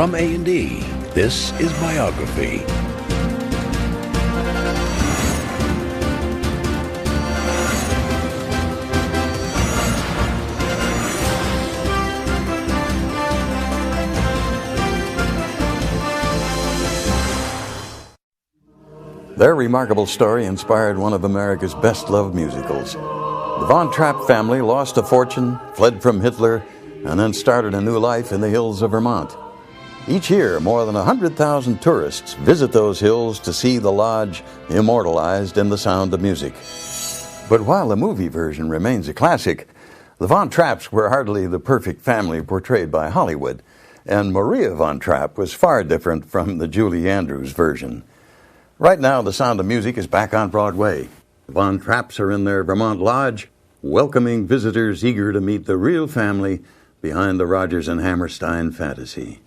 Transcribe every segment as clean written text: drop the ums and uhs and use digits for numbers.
From A&E, this is Biography. Their remarkable story inspired one of America's best-loved musicals. The Von Trapp family lost a fortune, fled from Hitler, and then started a new life in the hills of Vermont. Each year, more than 100,000 tourists visit those hills to see the lodge immortalized in The Sound of Music. But while the movie version remains a classic, the Von Trapps were hardly the perfect family portrayed by Hollywood, and Maria Von Trapp was far different from the Julie Andrews version. Right now, The Sound of Music is back on Broadway. The Von Trapps are in their Vermont lodge, welcoming visitors eager to meet the real family behind the Rodgers and Hammerstein fantasy.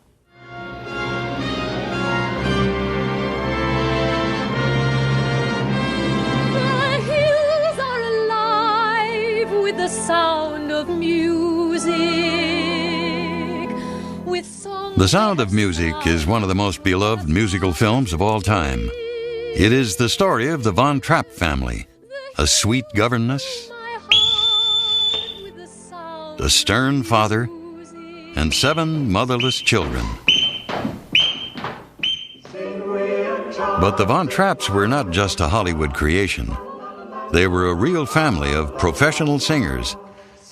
The hills are alive with the sound of music. With songs. The Sound of Music is one of the most beloved musical films of all time. It is the story of the Von Trapp family, a sweet governess, a stern father, and 7 motherless children. But the Von Trapps were not just a Hollywood creation. They were a real family of professional singers,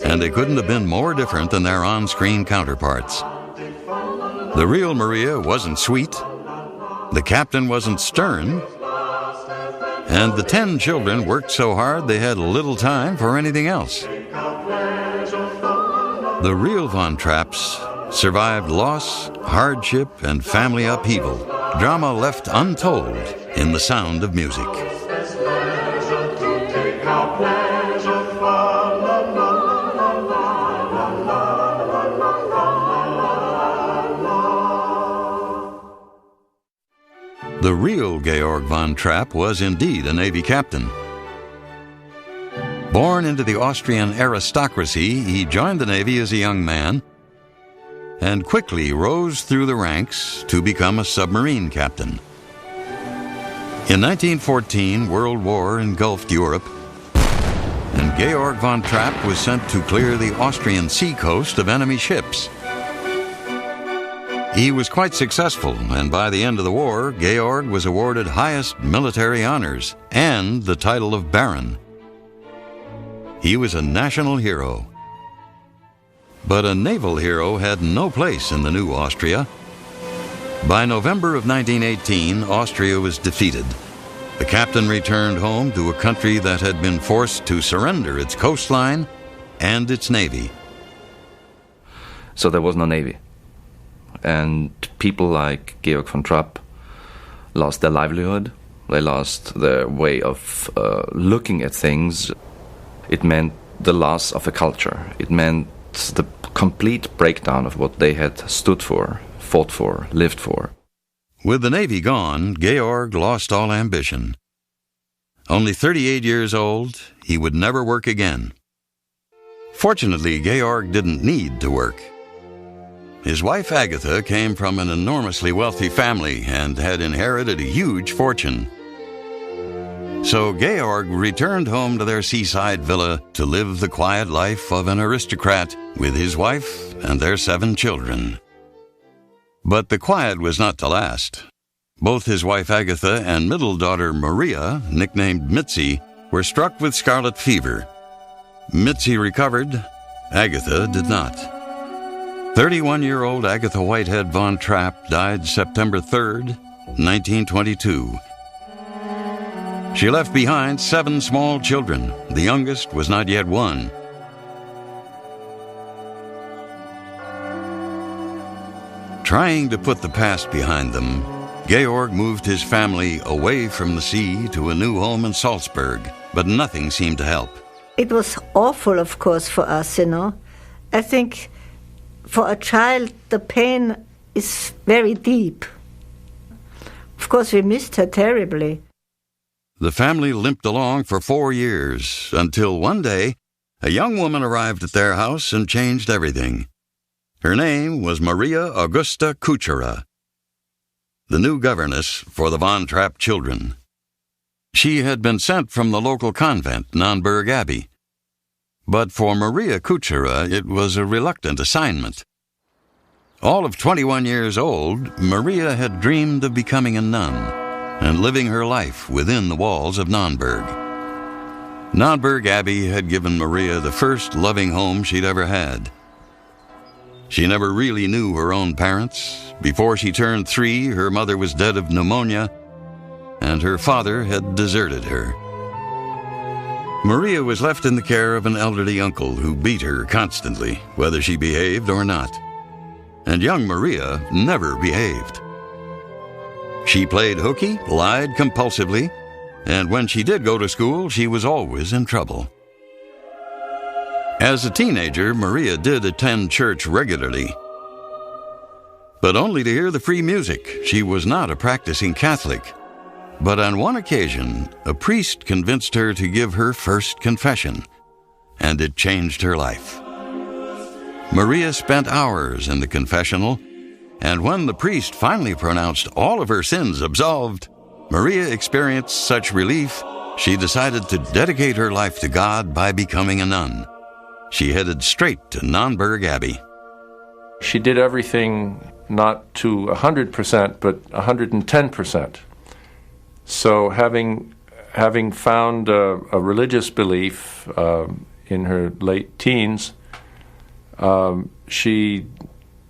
and they couldn't have been more different than their on-screen counterparts. The real Maria wasn't sweet, the captain wasn't stern, and the 10 children worked so hard they had little time for anything else. The real Von Trapps survived loss, hardship, and family upheaval, drama left untold in The Sound of Music. The real Georg von Trapp was indeed a Navy captain. Born into the Austrian aristocracy, he joined the Navy as a young man and quickly rose through the ranks to become a submarine captain. In 1914, World War engulfed Europe, and Georg von Trapp was sent to clear the Austrian seacoast of enemy ships. He was quite successful, and by the end of the war, Georg was awarded highest military honors and the title of Baron. He was a national hero. But a naval hero had no place in the new Austria. By November of 1918, Austria was defeated. The captain returned home to a country that had been forced to surrender its coastline and its navy. So there was no navy. And people like Georg von Trapp lost their livelihood. They lost their way of looking at things. It meant the loss of a culture. It meant the complete breakdown of what they had stood for, fought for, lived for. With the Navy gone, Georg lost all ambition. Only 38 years old, he would never work again. Fortunately, Georg didn't need to work. His wife Agatha came from an enormously wealthy family and had inherited a huge fortune. So Georg returned home to their seaside villa to live the quiet life of an aristocrat with his wife and their 7 children. But the quiet was not to last. Both his wife Agatha and middle daughter Maria, nicknamed Mitzi, were struck with scarlet fever. Mitzi recovered, Agatha did not. 31-year-old Agatha Whitehead von Trapp died September 3rd, 1922. She left behind 7 small children. The youngest was not yet 1. Trying to put the past behind them, Georg moved his family away from the sea to a new home in Salzburg, but nothing seemed to help. It was awful, of course, for us, I think for a child, the pain is very deep. Of course, we missed her terribly. The family limped along for 4 years, until one day, a young woman arrived at their house and changed everything. Her name was Maria Augusta Kuchera, the new governess for the Von Trapp children. She had been sent from the local convent, Nonberg Abbey. But for Maria Kuchera, it was a reluctant assignment. All of 21 years old, Maria had dreamed of becoming a nun and living her life within the walls of Nonberg. Nonberg Abbey had given Maria the first loving home she'd ever had. She never really knew her own parents. Before she turned 3, her mother was dead of pneumonia, and her father had deserted her. Maria was left in the care of an elderly uncle who beat her constantly, whether she behaved or not. And young Maria never behaved. She played hooky, lied compulsively, and when she did go to school, she was always in trouble. As a teenager, Maria did attend church regularly, but only to hear the free music. She was not a practicing Catholic. But on one occasion, a priest convinced her to give her first confession, and it changed her life. Maria spent hours in the confessional, and when the priest finally pronounced all of her sins absolved, Maria experienced such relief, she decided to dedicate her life to God by becoming a nun. She headed straight to Nonberg Abbey. She did everything not to 100%, but 110%. So having found a religious belief in her late teens, she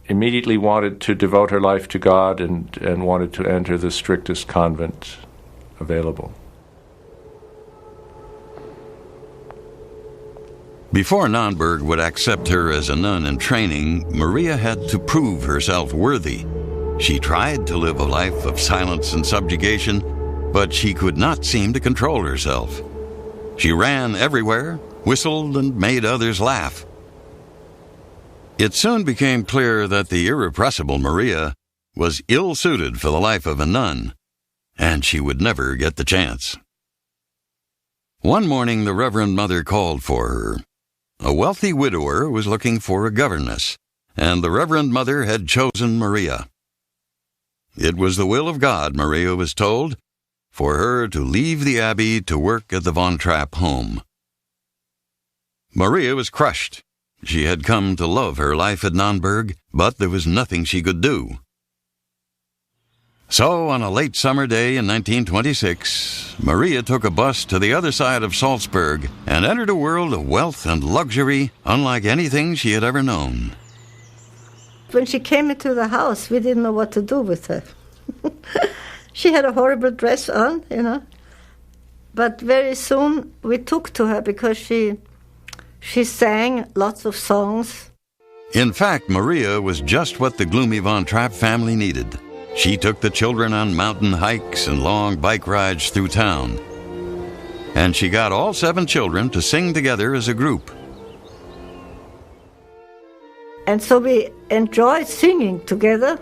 immediately wanted to devote her life to God and wanted to enter the strictest convent available. Before Nonberg would accept her as a nun in training, Maria had to prove herself worthy. She tried to live a life of silence and subjugation, but she could not seem to control herself. She ran everywhere, whistled, and made others laugh. It soon became clear that the irrepressible Maria was ill-suited for the life of a nun, and she would never get the chance. One morning, the Reverend Mother called for her. A wealthy widower was looking for a governess, and the Reverend Mother had chosen Maria. It was the will of God, Maria was told, for her to leave the abbey to work at the Von Trapp home. Maria was crushed. She had come to love her life at Nonberg, but there was nothing she could do. So, on a late summer day in 1926, Maria took a bus to the other side of Salzburg and entered a world of wealth and luxury unlike anything she had ever known. When she came into the house, we didn't know what to do with her. She had a horrible dress on, But very soon we took to her because she sang lots of songs. In fact, Maria was just what the gloomy Von Trapp family needed. She took the children on mountain hikes and long bike rides through town. And she got all 7 children to sing together as a group. And so we enjoyed singing together.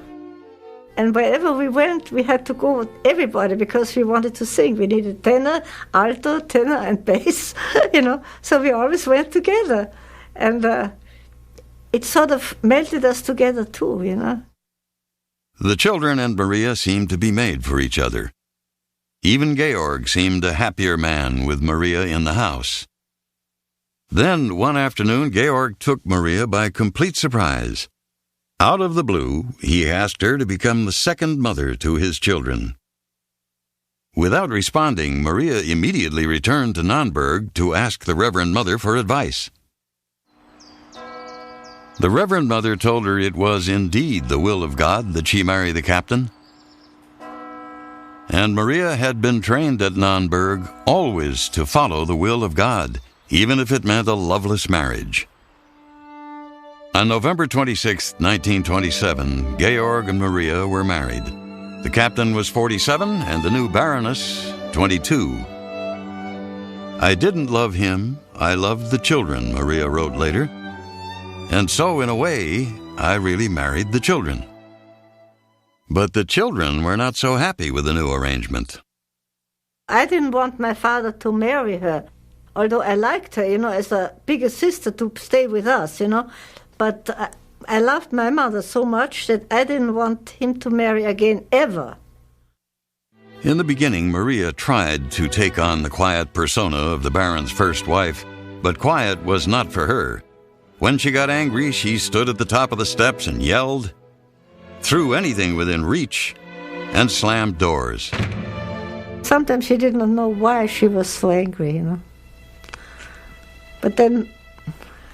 And wherever we went, we had to go with everybody because we wanted to sing. We needed tenor, alto, tenor, and bass, So we always went together. And it sort of melted us together too, The children and Maria seemed to be made for each other. Even Georg seemed a happier man with Maria in the house. Then, one afternoon, Georg took Maria by complete surprise. Out of the blue, he asked her to become the second mother to his children. Without responding, Maria immediately returned to Nonberg to ask the Reverend Mother for advice. The Reverend Mother told her it was indeed the will of God that she marry the captain. And Maria had been trained at Nonberg always to follow the will of God, even if it meant a loveless marriage. On November 26, 1927, Georg and Maria were married. The captain was 47 and the new Baroness 22. I didn't love him, I loved the children, Maria wrote later. And so, in a way, I really married the children. But the children were not so happy with the new arrangement. I didn't want my father to marry her, although I liked her, as a bigger sister to stay with us, But I loved my mother so much that I didn't want him to marry again, ever. In the beginning, Maria tried to take on the quiet persona of the Baron's first wife, but quiet was not for her. When she got angry, she stood at the top of the steps and yelled, threw anything within reach, and slammed doors. Sometimes she did not know why she was so angry, you know. But then,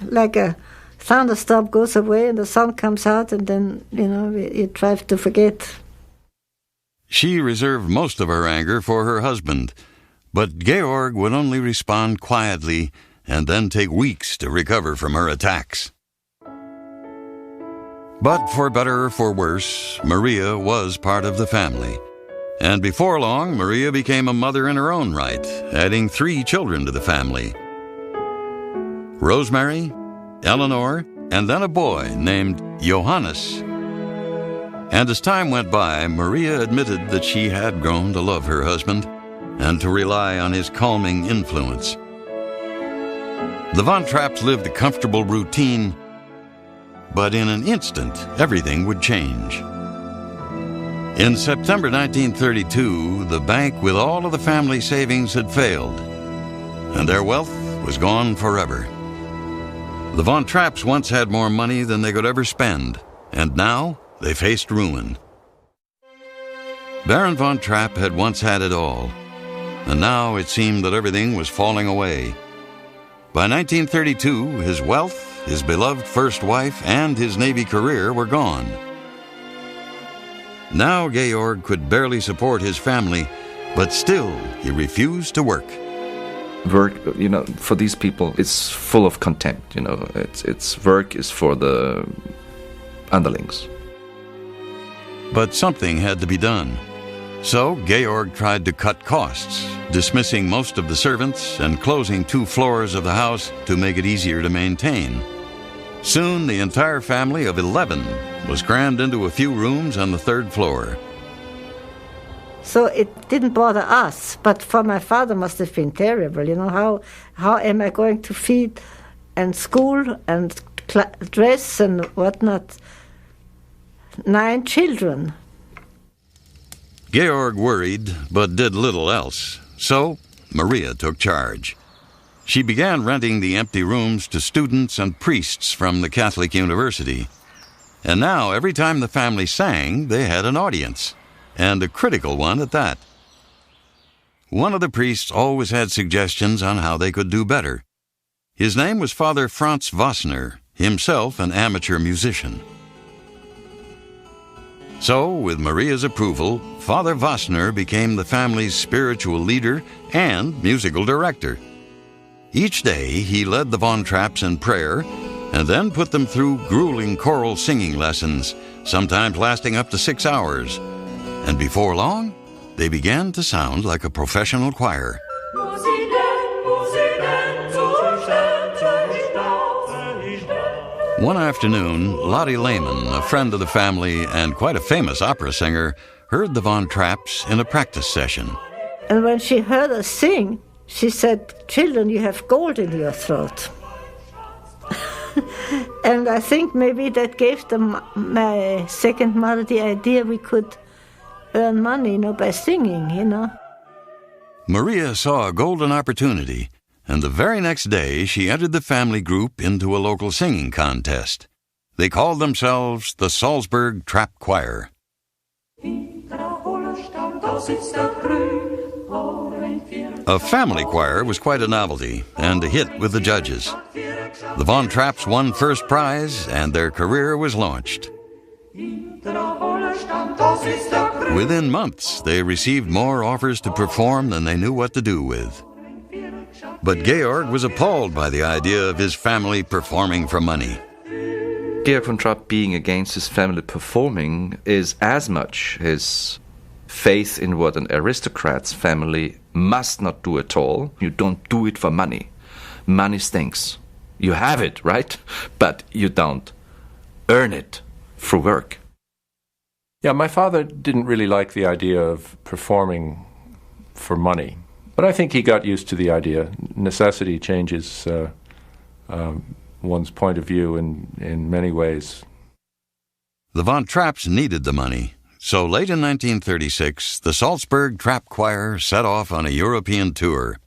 like a thunderstorm goes away and the sun comes out, and then, you know, you try to forget. She reserved most of her anger for her husband, but Georg would only respond quietly and then take weeks to recover from her attacks. But for better or for worse, Maria was part of the family. And before long, Maria became a mother in her own right, adding 3 children to the family. Rosemary, Eleanor, and then a boy named Johannes. And as time went by, Maria admitted that she had grown to love her husband and to rely on his calming influence. The Von Trapps lived a comfortable routine, but in an instant, everything would change. In September 1932, the bank with all of the family savings had failed, and their wealth was gone forever. The Von Trapps once had more money than they could ever spend, and now they faced ruin. Baron Von Trapp had once had it all, and now it seemed that everything was falling away. By 1932, his wealth, his beloved first wife, and his Navy career were gone. Now Georg could barely support his family, but still he refused to work. Work, you know, for these people, it's full of contempt. You know, it's work is for the underlings. But something had to be done. So Georg tried to cut costs, dismissing most of the servants and closing 2 floors of the house to make it easier to maintain. Soon the entire family of 11 was crammed into a few rooms on the 3rd floor. So it didn't bother us, but for my father must have been terrible. You know, how am I going to feed and school and dress and whatnot 9 children? Georg worried, but did little else. So Maria took charge. She began renting the empty rooms to students and priests from the Catholic University. And now, every time the family sang, they had an audience, and a critical one at that. One of the priests always had suggestions on how they could do better. His name was Father Franz Wassner, himself an amateur musician. So, with Maria's approval, Father Wassner became the family's spiritual leader and musical director. Each day, he led the Von Trapps in prayer and then put them through grueling choral singing lessons, sometimes lasting up to 6 hours. And before long, they began to sound like a professional choir. One afternoon, Lottie Lehman, a friend of the family and quite a famous opera singer, heard the Von Trapps in a practice session. And when she heard us sing, she said, "Children, you have gold in your throat." And I think maybe that gave them, my second mother, the idea we could earn money, you know, by singing, you know. Maria saw a golden opportunity, and the very next day she entered the family group into a local singing contest. They called themselves the Salzburg Trapp Choir. A family choir was quite a novelty and a hit with the judges. The Von Trapps won first prize and their career was launched. Within months, they received more offers to perform than they knew what to do with. But Georg was appalled by the idea of his family performing for money. Georg von Trapp being against his family performing is as much his faith in what an aristocrat's family must not do at all. You don't do it for money. Money stinks. You have it, right? But you don't earn it through work. Yeah, my father didn't really like the idea of performing for money. But I think he got used to the idea. Necessity changes one's point of view in many ways. The Von Trapps needed the money, so late in 1936, the Salzburg Trapp Choir set off on a European tour.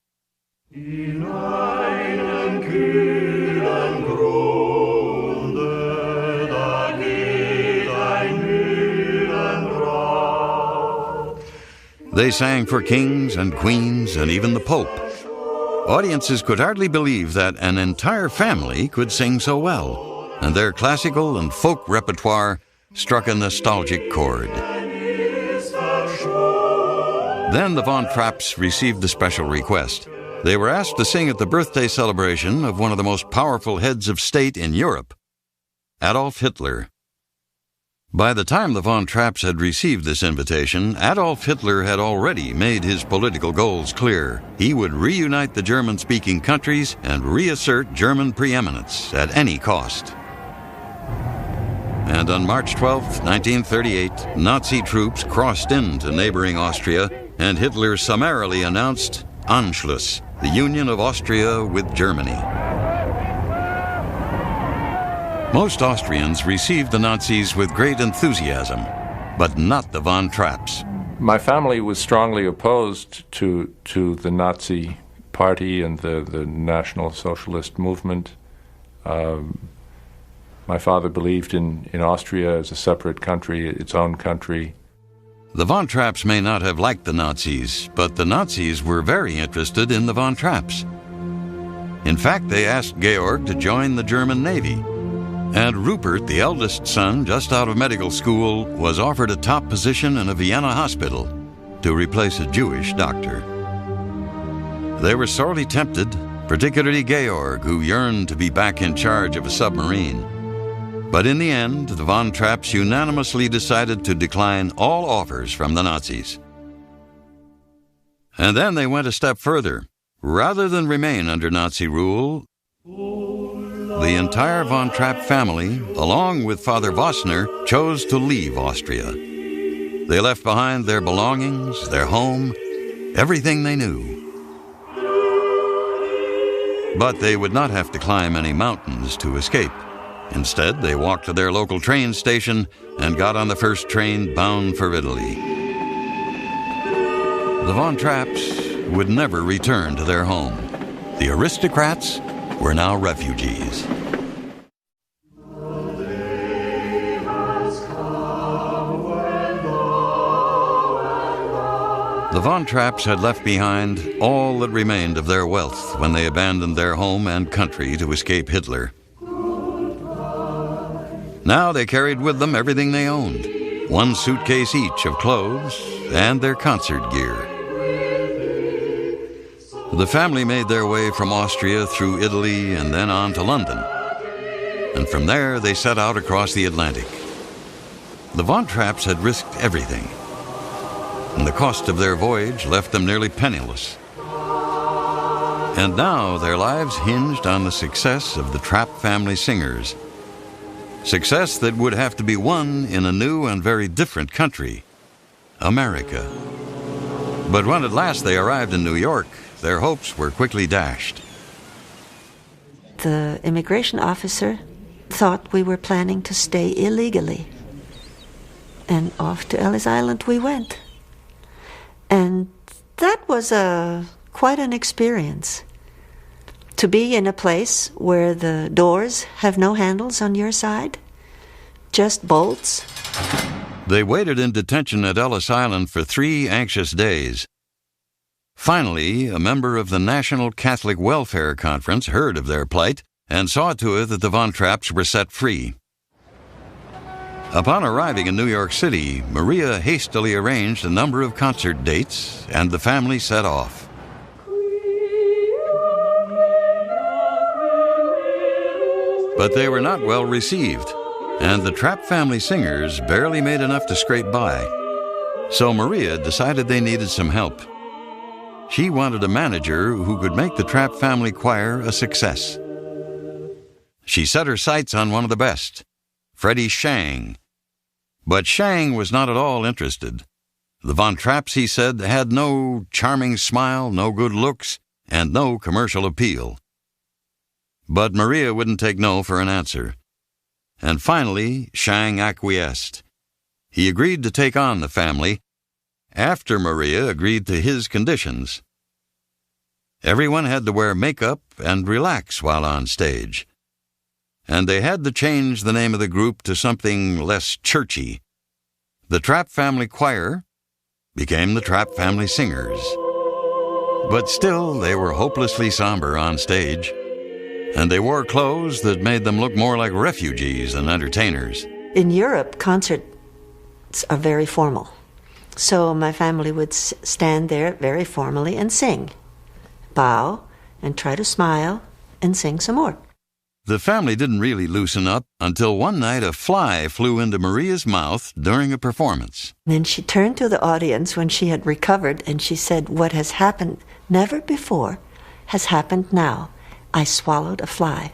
They sang for kings and queens and even the Pope. Audiences could hardly believe that an entire family could sing so well, and their classical and folk repertoire struck a nostalgic chord. Then the Von Trapps received a special request. They were asked to sing at the birthday celebration of one of the most powerful heads of state in Europe, Adolf Hitler. By the time the Von Trapps had received this invitation, Adolf Hitler had already made his political goals clear. He would reunite the German-speaking countries and reassert German preeminence at any cost. And on March 12, 1938, Nazi troops crossed into neighboring Austria, and Hitler summarily announced Anschluss, the union of Austria with Germany. Most Austrians received the Nazis with great enthusiasm, but not the Von Trapps. My family was strongly opposed to the Nazi Party and the National Socialist movement. My father believed in Austria as a separate country, its own country. The Von Trapps may not have liked the Nazis, but the Nazis were very interested in the Von Trapps. In fact, they asked Georg to join the German Navy. And Rupert, the eldest son, just out of medical school, was offered a top position in a Vienna hospital to replace a Jewish doctor. They were sorely tempted, particularly Georg, who yearned to be back in charge of a submarine. But in the end, the Von Trapps unanimously decided to decline all offers from the Nazis. And then they went a step further. Rather than remain under Nazi rule, the entire Von Trapp family, along with Father Vossner, chose to leave Austria. They left behind their belongings, their home, everything they knew. But they would not have to climb any mountains to escape. Instead, they walked to their local train station and got on the first train bound for Italy. The Von Trapps would never return to their home. The aristocrats were now refugees. The Von Trapps had left behind all that remained of their wealth when they abandoned their home and country to escape Hitler. Now they carried with them everything they owned, one suitcase each of clothes and their concert gear. The family made their way from Austria through Italy and then on to London. And from there they set out across the Atlantic. The Von Trapps had risked everything, and the cost of their voyage left them nearly penniless. And now their lives hinged on the success of the Trapp family singers. Success that would have to be won in a new and very different country, America. But when at last they arrived in New York, their hopes were quickly dashed. The immigration officer thought we were planning to stay illegally. And off to Ellis Island we went. And that was quite an experience. To be in a place where the doors have no handles on your side, just bolts. They waited in detention at Ellis Island for 3 anxious days. Finally, a member of the National Catholic Welfare Conference heard of their plight and saw to it that the Von Trapps were set free. Upon arriving in New York City, Maria hastily arranged a number of concert dates, and the family set off. But they were not well received, and the Trapp family singers barely made enough to scrape by. So Maria decided they needed some help. She wanted a manager who could make the Trapp family choir a success. She set her sights on one of the best, Freddie Shang. But Shang was not at all interested. The Von Trapps, he said, had no charming smile, no good looks, and no commercial appeal. But Maria wouldn't take no for an answer. and finally Shang acquiesced. He agreed to take on the family after Maria agreed to his conditions. Everyone had to wear makeup and relax while on stage. And they had to change the name of the group to something less churchy. The Trapp Family Choir became the Trapp Family Singers. But still, they were hopelessly somber on stage, and they wore clothes that made them look more like refugees than entertainers. In Europe, concerts are very formal. So my family would stand there very formally and sing, bow, and try to smile, and sing some more. The family didn't really loosen up until one night a fly flew into Maria's mouth during a performance. Then she turned to the audience when she had recovered, and she said, "What has happened never before has happened now. I swallowed a fly."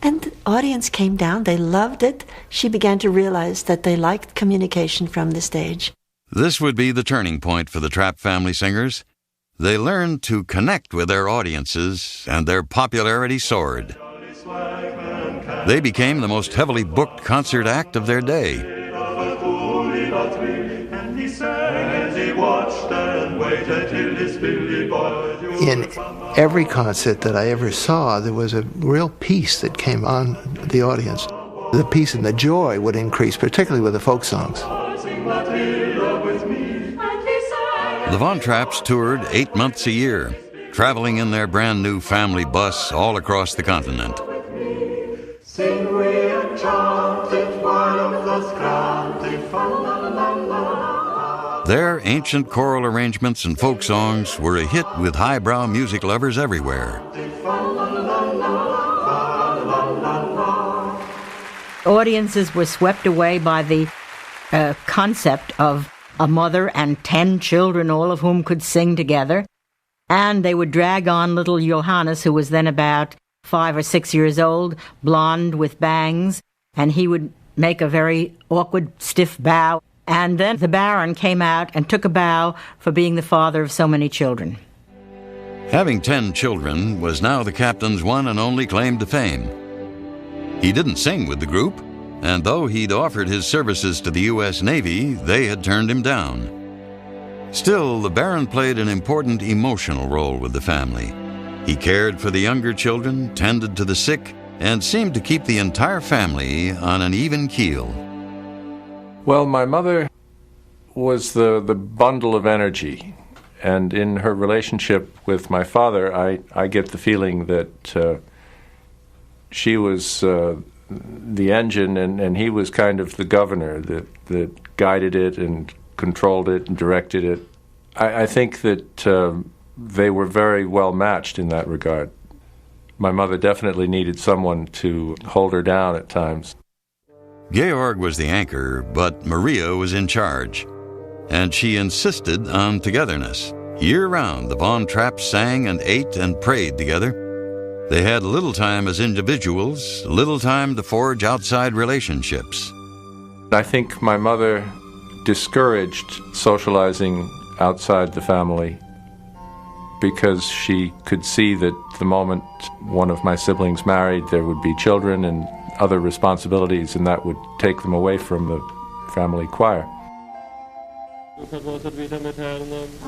And the audience came down. They loved it. She began to realize that they liked communication from the stage. This would be the turning point for the Trapp Family Singers. They learned to connect with their audiences, and their popularity soared. They became the most heavily booked concert act of their day. In every concert that I ever saw, there was a real peace that came on the audience. The peace and the joy would increase, particularly with the folk songs. The Von Trapps toured 8 months a year, traveling in their brand new family bus all across the continent. Sing we and chant it while of us granted, fa la la la. Their ancient choral arrangements and folk songs were a hit with highbrow music lovers everywhere. Audiences were swept away by the concept of a mother and 10 children, all of whom could sing together. And they would drag on little Johannes, who was then about 5 or 6 years old, blonde with bangs, and he would make a very awkward, stiff bow. And then the Baron came out and took a bow for being the father of so many children. Having 10 children was now the captain's one and only claim to fame. He didn't sing with the group, and though he'd offered his services to the U.S. Navy, they had turned him down. Still, the Baron played an important emotional role with the family. He cared for the younger children, tended to the sick, and seemed to keep the entire family on an even keel. Well, my mother was the bundle of energy, and in her relationship with my father, I get the feeling that she was the engine and he was kind of the governor that guided it and controlled it and directed it. I think that they were very well matched in that regard. My mother definitely needed someone to hold her down at times. Georg was the anchor, but Maria was in charge, and she insisted on togetherness. Year-round, the Von Trapps sang and ate and prayed together. They had little time as individuals, little time to forge outside relationships. I think my mother discouraged socializing outside the family because she could see that the moment one of my siblings married, there would be children and other responsibilities, and that would take them away from the family choir.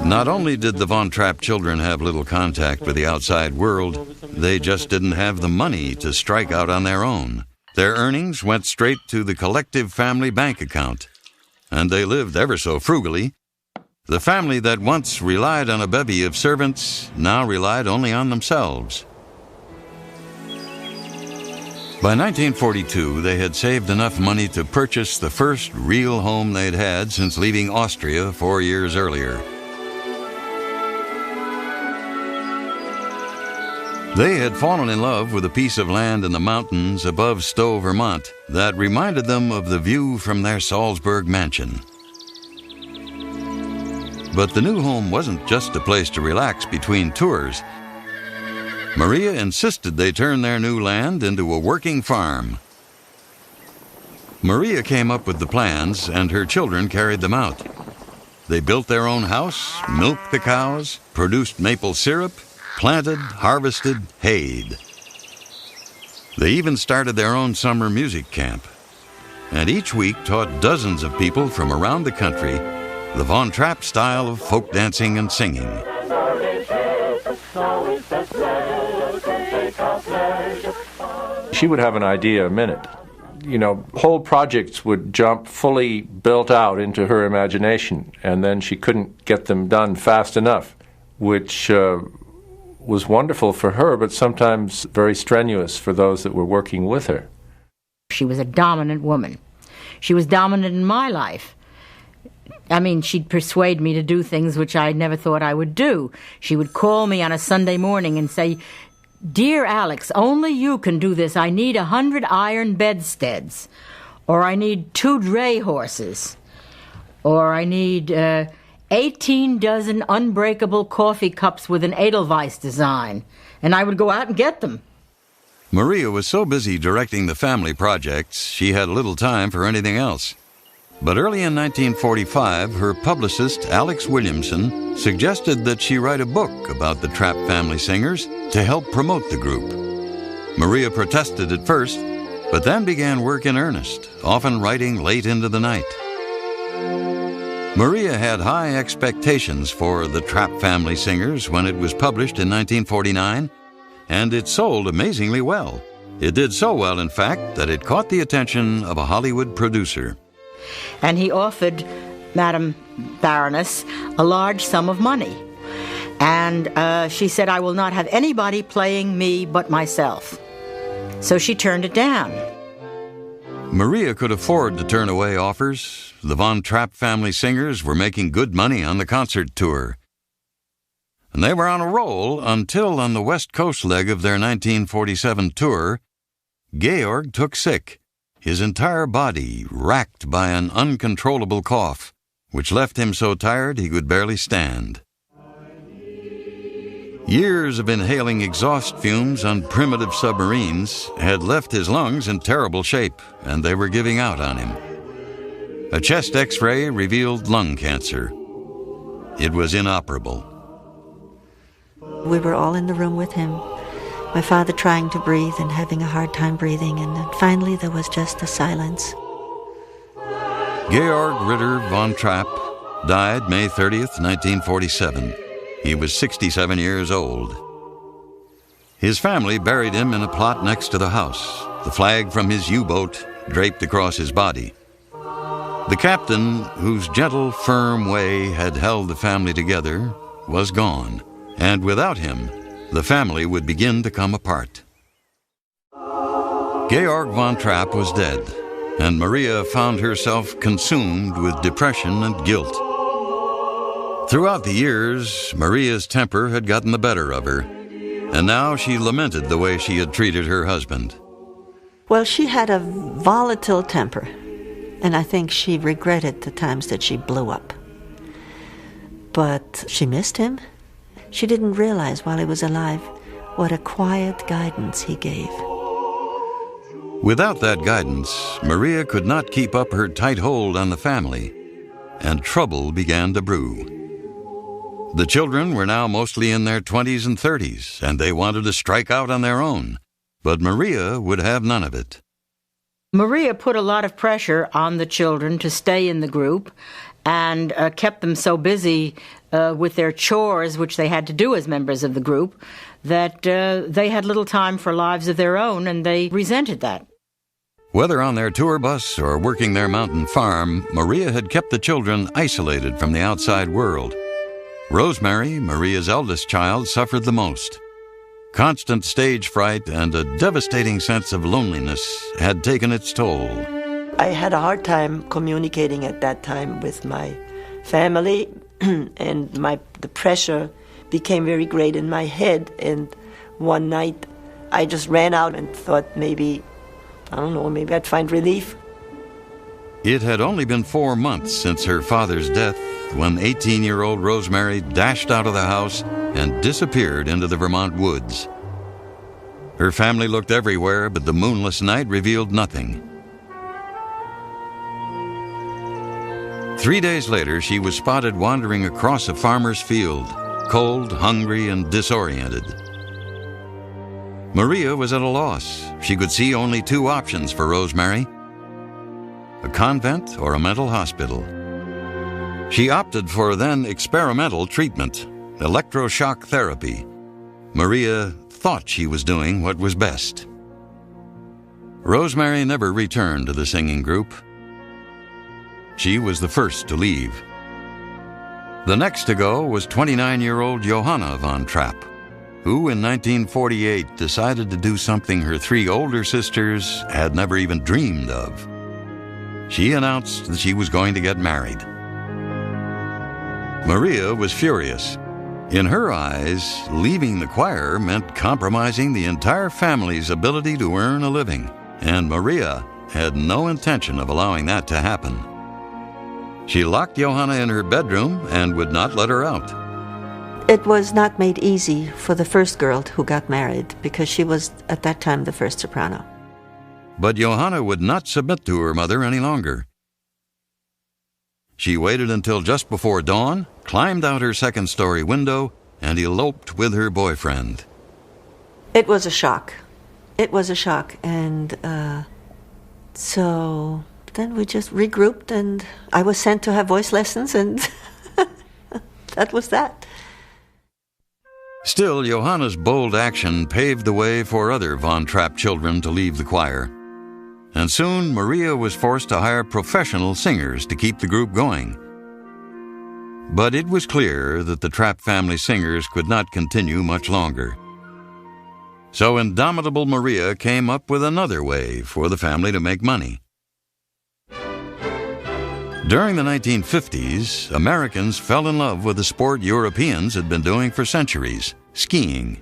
Not only did the Von Trapp children have little contact with the outside world, they just didn't have the money to strike out on their own. Their earnings went straight to the collective family bank account, and they lived ever so frugally. The family that once relied on a bevy of servants now relied only on themselves. By 1942, they had saved enough money to purchase the first real home they'd had since leaving Austria 4 years earlier. They had fallen in love with a piece of land in the mountains above Stowe, Vermont, that reminded them of the view from their Salzburg mansion. But the new home wasn't just a place to relax between tours. Maria insisted they turn their new land into a working farm. Maria came up with the plans, and her children carried them out. They built their own house, milked the cows, produced maple syrup, planted, harvested, hayed. They even started their own summer music camp. and each week taught dozens of people from around the country the Von Trapp style of folk dancing and singing. She would have an idea a minute. You know, whole projects would jump fully built out into her imagination, and then she couldn't get them done fast enough, which was wonderful for her, but sometimes very strenuous for those that were working with her. She was a dominant woman. She was dominant in my life. I mean, she'd persuade me to do things which I never thought I would do. She would call me on a Sunday morning and say, "Dear Alex, only you can do this. I need 100 iron bedsteads, or I need 2 dray horses, or I need 18 dozen unbreakable coffee cups with an Edelweiss design." And I would go out and get them. Maria was so busy directing the family projects, she had little time for anything else. But early in 1945, her publicist, Alex Williamson, suggested that she write a book about the Trapp family singers to help promote the group. Maria protested at first, but then began work in earnest, often writing late into the night. Maria had high expectations for the Trapp family singers when it was published in 1949, and it sold amazingly well. It did so well, in fact, that it caught the attention of a Hollywood producer. And he offered Madame Baroness a large sum of money. And she said, "I will not have anybody playing me but myself." So she turned it down. Maria could afford to turn away offers. The Von Trapp family singers were making good money on the concert tour. And they were on a roll until, on the West Coast leg of their 1947 tour, Georg took sick, his entire body racked by an uncontrollable cough, which left him so tired he could barely stand. Years of inhaling exhaust fumes on primitive submarines had left his lungs in terrible shape, and they were giving out on him. A chest X-ray revealed lung cancer. It was inoperable. We were all in the room with him. My father trying to breathe and having a hard time breathing, and then finally there was just a silence. Georg Ritter von Trapp died May 30th, 1947. He was 67 years old. His family buried him in a plot next to the house, the flag from his U-boat draped across his body. The captain, whose gentle, firm way had held the family together, was gone, and without him, the family would begin to come apart. Georg von Trapp was dead, and Maria found herself consumed with depression and guilt. Throughout the years, Maria's temper had gotten the better of her, and now she lamented the way she had treated her husband. Well, she had a volatile temper, and I think she regretted the times that she blew up. But she missed him. She didn't realize while he was alive what a quiet guidance he gave. Without that guidance, Maria could not keep up her tight hold on the family, and trouble began to brew. The children were now mostly in their 20s and 30s, and they wanted to strike out on their own, but Maria would have none of it. Maria put a lot of pressure on the children to stay in the group and kept them so busy with their chores, which they had to do as members of the group, that they had little time for lives of their own, and they resented that. Whether on their tour bus or working their mountain farm, Maria had kept the children isolated from the outside world. Rosemary, Maria's eldest child, suffered the most. Constant stage fright and a devastating sense of loneliness had taken its toll. I had a hard time communicating at that time with my family, and the pressure became very great in my head. And one night I just ran out and thought maybe I'd find relief. It had only been 4 months since her father's death when 18-year-old Rosemary dashed out of the house and disappeared into the Vermont woods. Her family looked everywhere, but the moonless night revealed nothing. 3 days later, she was spotted wandering across a farmer's field, cold, hungry, and disoriented. Maria was at a loss. She could see only 2 options for Rosemary. a convent, or a mental hospital. She opted for then experimental treatment, electroshock therapy. Maria thought she was doing what was best. Rosemary never returned to the singing group. She was the first to leave. The next to go was 29-year-old Johanna von Trapp, who in 1948 decided to do something her three older sisters had never even dreamed of. She announced that she was going to get married. Maria was furious. In her eyes, leaving the choir meant compromising the entire family's ability to earn a living, and Maria had no intention of allowing that to happen. She locked Johanna in her bedroom and would not let her out. It was not made easy for the first girl who got married because she was, at that time, the first soprano. But Johanna would not submit to her mother any longer. She waited until just before dawn, climbed out her second-story window, and eloped with her boyfriend. It was a shock. It was a shock, and so then we just regrouped, and I was sent to have voice lessons, and that was that. Still, Johanna's bold action paved the way for other Von Trapp children to leave the choir. And soon, Maria was forced to hire professional singers to keep the group going. But it was clear that the Trapp family singers could not continue much longer. So indomitable Maria came up with another way for the family to make money. During the 1950s, Americans fell in love with a sport Europeans had been doing for centuries, skiing.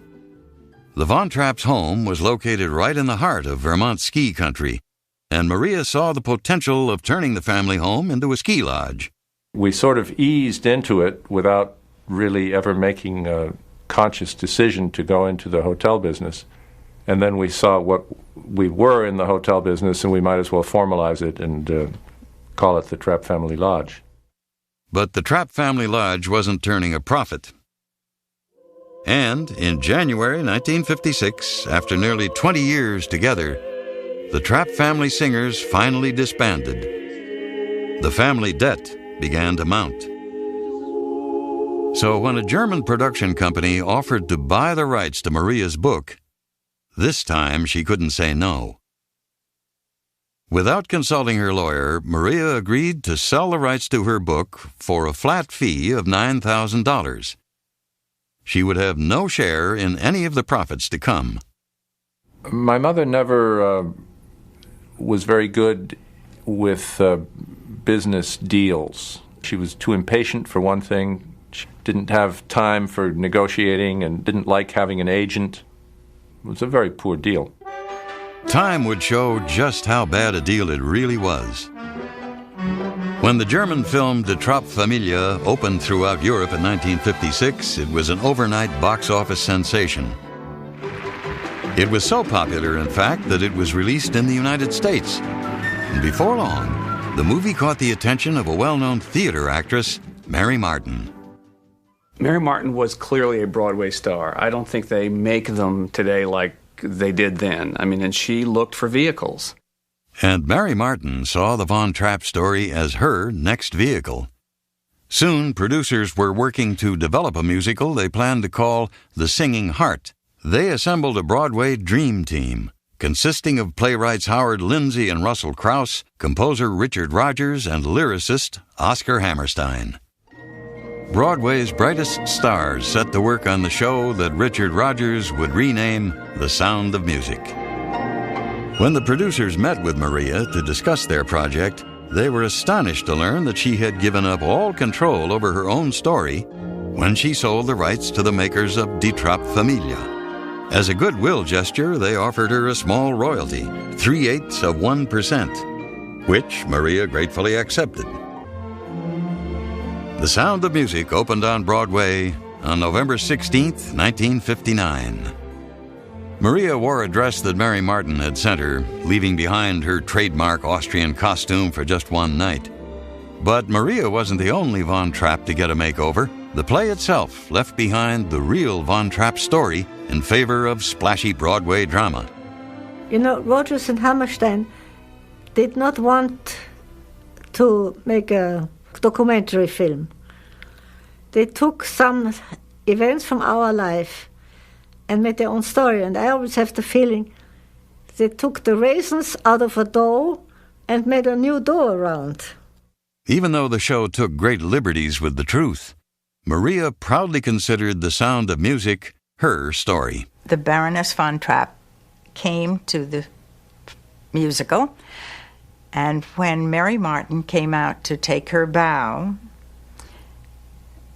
The Von Trapp's home was located right in the heart of Vermont ski country, and Maria saw the potential of turning the family home into a ski lodge. We sort of eased into it without really ever making a conscious decision to go into the hotel business. And then we saw what we were in the hotel business, and we might as well formalize it and call it the Trapp Family Lodge. But the Trapp Family Lodge wasn't turning a profit. And in January 1956, after nearly 20 years together, the Trapp family singers finally disbanded. The family debt began to mount. So when a German production company offered to buy the rights to Maria's book, this time she couldn't say no. Without consulting her lawyer, Maria agreed to sell the rights to her book for a flat fee of $9,000. She would have no share in any of the profits to come. My mother never was very good with business deals. She was too impatient for one thing. She didn't have time for negotiating and didn't like having an agent. It was a very poor deal. Time would show just how bad a deal it really was. When the German film Die Trapp-Familie opened throughout Europe in 1956, it was an overnight box office sensation. It was so popular, in fact, that it was released in the United States. And before long, the movie caught the attention of a well-known theater actress, Mary Martin. Mary Martin was clearly a Broadway star. I don't think they make them today like they did then. I mean, and she looked for vehicles. And Mary Martin saw the Von Trapp story as her next vehicle. Soon, producers were working to develop a musical they planned to call The Singing Heart. They assembled a Broadway dream team, consisting of playwrights Howard Lindsay and Russell Krauss, composer Richard Rodgers, and lyricist Oscar Hammerstein. Broadway's brightest stars set to work on the show that Richard Rodgers would rename The Sound of Music. When the producers met with Maria to discuss their project, they were astonished to learn that she had given up all control over her own story when she sold the rights to the makers of Die Trapp-Familie. As a goodwill gesture, they offered her a small royalty, 0.3%, which Maria gratefully accepted. The Sound of Music opened on Broadway on November 16, 1959. Maria wore a dress that Mary Martin had sent her, leaving behind her trademark Austrian costume for just one night. But Maria wasn't the only Von Trapp to get a makeover. The play itself left behind the real Von Trapp story in favor of splashy Broadway drama. You know, Rodgers and Hammerstein did not want to make a documentary film. They took some events from our life and made their own story. And I always have the feeling they took the raisins out of a dough and made a new dough around. Even though the show took great liberties with the truth, Maria proudly considered The Sound of Music her story. The Baroness von Trapp came to the musical, and when Mary Martin came out to take her bow,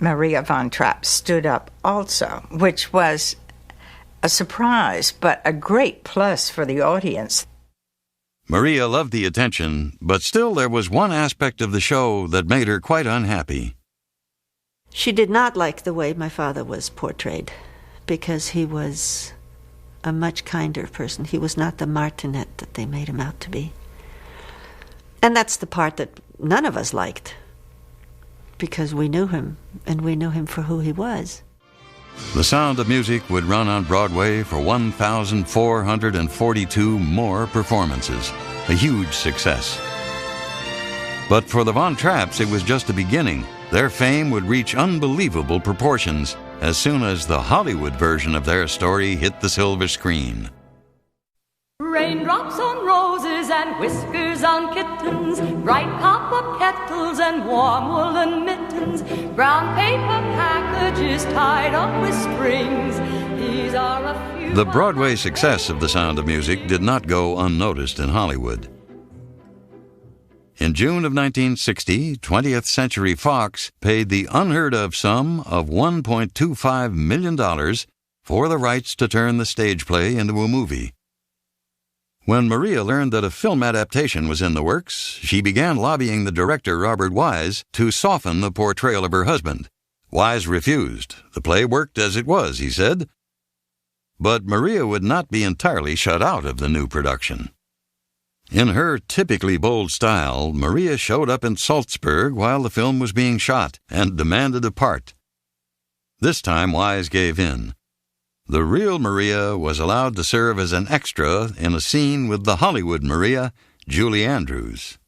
Maria von Trapp stood up also, which was a surprise, but a great plus for the audience. Maria loved the attention, but still there was one aspect of the show that made her quite unhappy. She did not like the way my father was portrayed, because he was a much kinder person. He was not the martinet that they made him out to be. And that's the part that none of us liked, because we knew him, and we knew him for who he was. The Sound of Music would run on Broadway for 1,442 more performances, a huge success. But for the Von Trapps, it was just the beginning. Their fame would reach unbelievable proportions as soon as the Hollywood version of their story hit the silver screen. Raindrops on roses and whiskers on kittens, bright copper kettles and warm woolen mittens, brown paper packages tied up with strings. These are a few... The Broadway success of The Sound of Music did not go unnoticed in Hollywood. In June of 1960, 20th Century Fox paid the unheard-of sum of $1.25 million for the rights to turn the stage play into a movie. When Maria learned that a film adaptation was in the works, she began lobbying the director, Robert Wise, to soften the portrayal of her husband. Wise refused. The play worked as it was, he said. But Maria would not be entirely shut out of the new production. In her typically bold style, Maria showed up in Salzburg while the film was being shot and demanded a part. This time, Wise gave in. The real Maria was allowed to serve as an extra in a scene with the Hollywood Maria, Julie Andrews.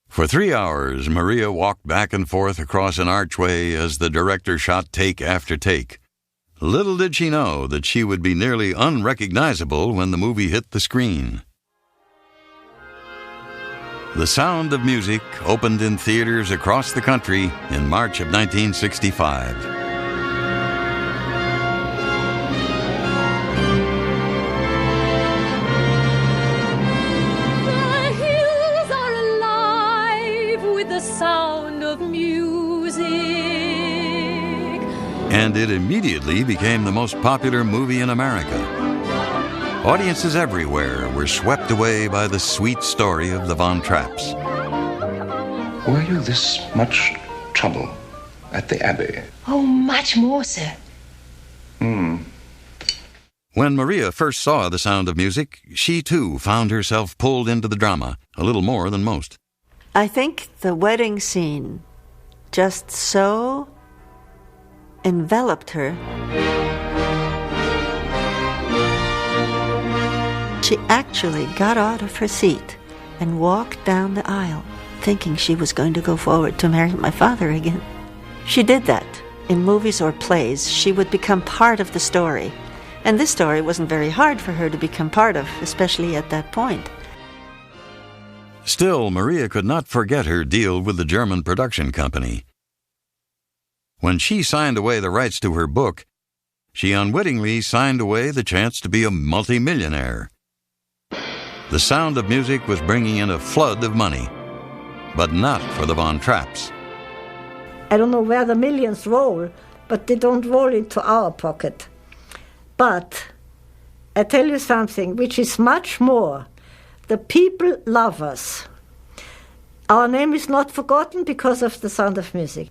For 3 hours, Maria walked back and forth across an archway as the director shot take after take. Little did she know that she would be nearly unrecognizable when the movie hit the screen. The Sound of Music opened in theaters across the country in March of 1965. And it immediately became the most popular movie in America. Audiences everywhere were swept away by the sweet story of the Von Trapps. Were you this much trouble at the Abbey? Oh, much more, sir. When Maria first saw The Sound of Music, she too found herself pulled into the drama, a little more than most. I think the wedding scene just so enveloped her. She actually got out of her seat and walked down the aisle, thinking she was going to go forward to marry my father again. She did that. In movies or plays, she would become part of the story. And this story wasn't very hard for her to become part of, especially at that point. Still, Maria could not forget her deal with the German production company. When she signed away the rights to her book, she unwittingly signed away the chance to be a multimillionaire. The Sound of Music was bringing in a flood of money, but not for the Von Trapps. I don't know where the millions roll, but they don't roll into our pocket. But I tell you something, which is much more. The people love us. Our name is not forgotten because of The Sound of Music.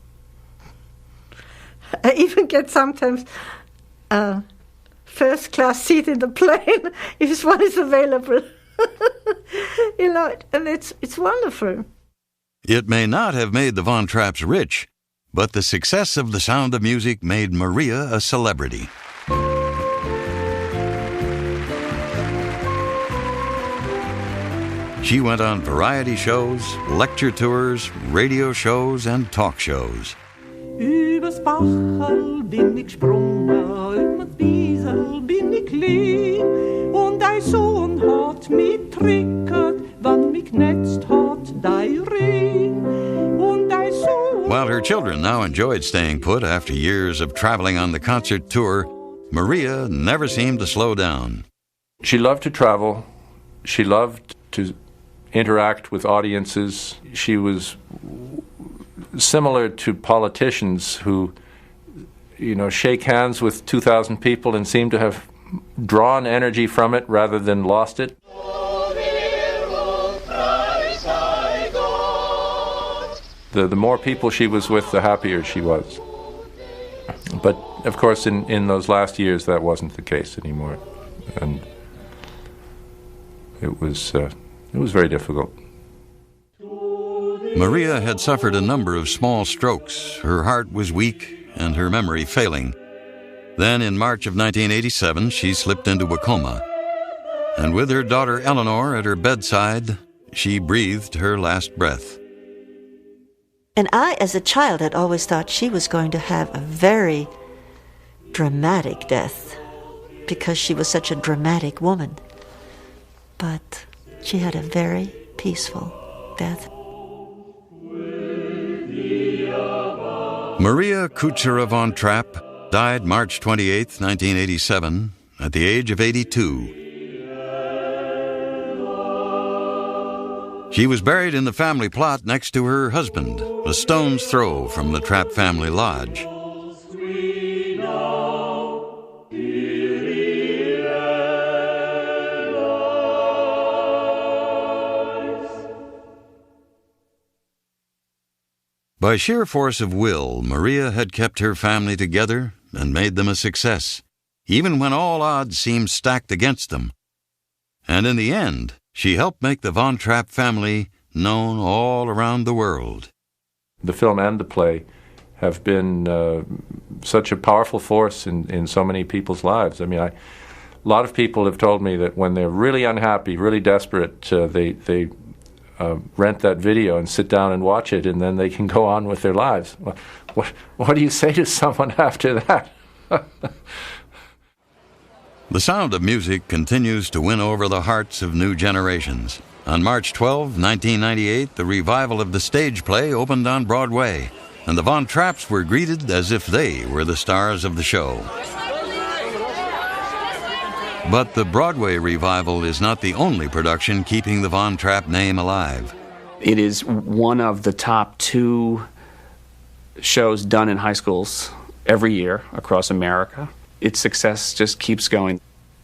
I even get sometimes a first-class seat in the plane if one is available. You know, and it's wonderful. It may not have made the Von Trapps rich, but the success of The Sound of Music made Maria a celebrity. She went on variety shows, lecture tours, radio shows, and talk shows. Übers Bachel bin ich sprungen, mit Wiesel bin ich lieb, und ein Sohn hat mich tricket, wann mich netzt hat dei Ring, und ein Sohn... While her children now enjoyed staying put after years of traveling on the concert tour, Maria never seemed to slow down. She loved to travel. She loved to interact with audiences. She was similar to politicians who, shake hands with 2,000 people and seem to have drawn energy from it rather than lost it. The more people she was with, the happier she was. But, of course, in those last years, that wasn't the case anymore. And it was very difficult. Maria had suffered a number of small strokes. Her heart was weak and her memory failing. Then in March of 1987, she slipped into a coma. And with her daughter Eleanor at her bedside, she breathed her last breath. And I, as a child, had always thought she was going to have a very dramatic death because she was such a dramatic woman. But she had a very peaceful death. Maria Kuchera von Trapp died March 28, 1987, at the age of 82. She was buried in the family plot next to her husband, a stone's throw from the Trapp family lodge. By sheer force of will, Maria had kept her family together and made them a success, even when all odds seemed stacked against them. And in the end, she helped make the Von Trapp family known all around the world. The film and the play have been such a powerful force in so many people's lives. I mean, a lot of people have told me that when they're really unhappy, really desperate, they rent that video and sit down and watch it, and then they can go on with their lives. What do you say to someone after that? The Sound of Music continues to win over the hearts of new generations. On March 12, 1998, the revival of the stage play opened on Broadway, and the Von Trapps were greeted as if they were the stars of the show. But the Broadway revival is not the only production keeping the Von Trapp name alive. It is one of the top 2 shows done in high schools every year across America. Its success just keeps going.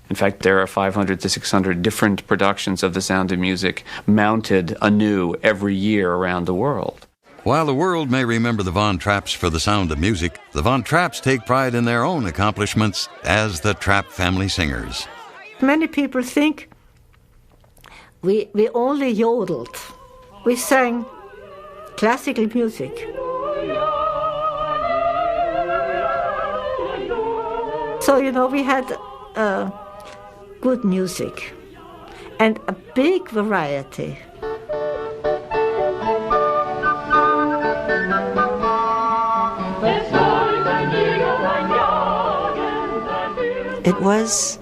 In fact, there are 500 to 600 different productions of The Sound of Music mounted anew every year around the world. While the world may remember the Von Trapps for The Sound of Music, the Von Trapps take pride in their own accomplishments as the Trapp family singers. Many people think we only yodeled. We sang classical music. So, we had good music and a big variety. It was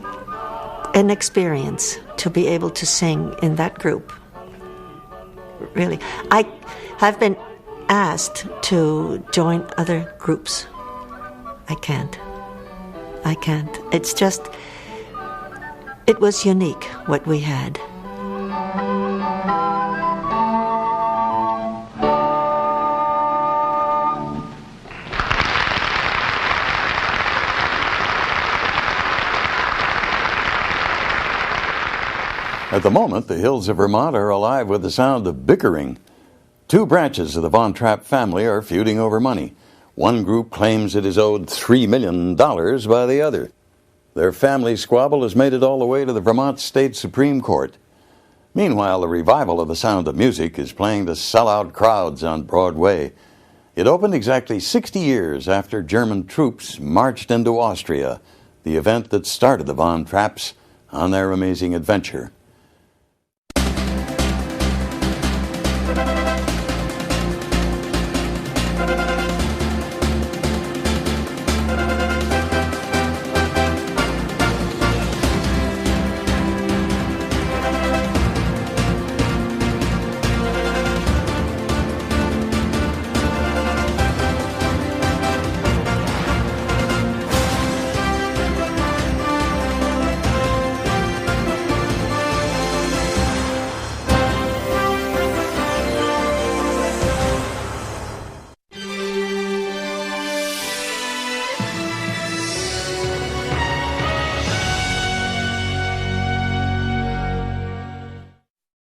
an experience to be able to sing in that group. Really. I have been asked to join other groups. I can't. It's just, it was unique what we had. At the moment, the hills of Vermont are alive with the sound of bickering. 2 branches of the Von Trapp family are feuding over money. One group claims it is owed $3 million by the other. Their family squabble has made it all the way to the Vermont State Supreme Court. Meanwhile, the revival of The Sound of Music is playing to sellout crowds on Broadway. It opened exactly 60 years after German troops marched into Austria, the event that started the Von Trapps on their amazing adventure.